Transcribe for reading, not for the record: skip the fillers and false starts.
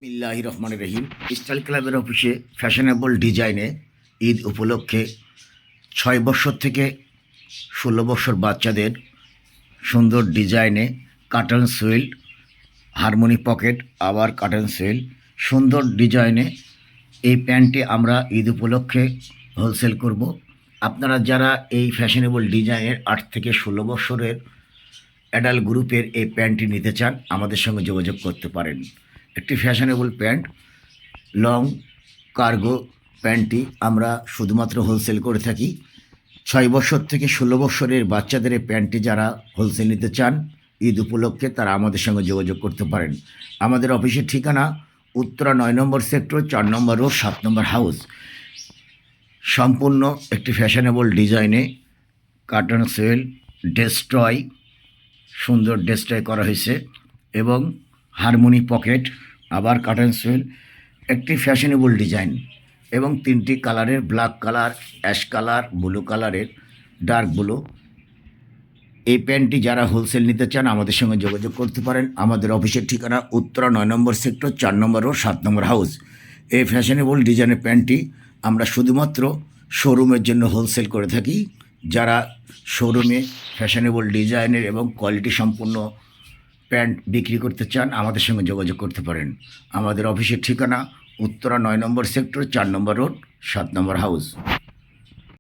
বিসমিল্লাহির রহমানির রহিম। স্টাইল ক্লাবের অফিসে ফ্যাশনেবল ডিজাইনে ঈদ উপলক্ষে 6 বছর থেকে 16 বছর বাচ্চাদের সুন্দর ডিজাইনে কাটন সুইল, হারমোনি পকেট, আবার কাটন সুইল, সুন্দর ডিজাইনে এই প্যান্টটি আমরা ঈদ উপলক্ষে হোলসেল করব। আপনারা যারা এই ফ্যাশনেবল ডিজাইনের 8 থেকে 16 বছরের অ্যাডাল্ট গ্রুপের এই প্যান্টটি নিতে চান, আমাদের সঙ্গে যোগাযোগ করতে পারেন। একটি ফ্যাশনেবল প্যান্ট, লং কার্গো প্যান্টটি আমরা শুধুমাত্র হোলসেল করে থাকি। 6 বছর থেকে 16 বছরের বাচ্চাদের এই প্যান্টটি যারা হোলসেল নিতে চান ঈদ উপলক্ষে, তারা আমাদের সঙ্গে যোগাযোগ করতে পারেন। আমাদের অফিসের ঠিকানা উত্তরা 9 নম্বর সেক্টর, 4 নম্বর রোড, 7 নম্বর হাউস। সম্পূর্ণ একটি ফ্যাশনেবল ডিজাইনে কাটন সোয়েল ডেস্ট্রয়, সুন্দর ডেস্ট্রয় করা হয়েছে এবং হারমোনি পকেট, আবার কাটন সোয়েল, একটি ফ্যাশনেবল ডিজাইন এবং 3টি কালারের, black colour, ash colour, blue কালারের, ডার্ক ব্লু। এই প্যান্টটি যারা হোলসেল নিতে চান আমাদের সঙ্গে যোগাযোগ করতে পারেন। আমাদের অফিসের ঠিকানা উত্তরা 9 নম্বর সেক্টর, 4 নম্বর রোড, 7 নম্বর হাউস। এই ফ্যাশনেবল ডিজাইনের প্যান্টটি আমরা শুধুমাত্র শোরুমের জন্য হোলসেল করে থাকি। যারা শোরুমে ফ্যাশনেবল ডিজাইনের এবং কোয়ালিটি সম্পূর্ণ প্যান্ট বিক্রি করতে চান আমাদের সঙ্গে যোগাযোগ করতে পারেন। আমাদের অফিসের ঠিকানা উত্তরা 9 নম্বর সেক্টর, 4 নম্বর রোড, 7 নম্বর হাউস।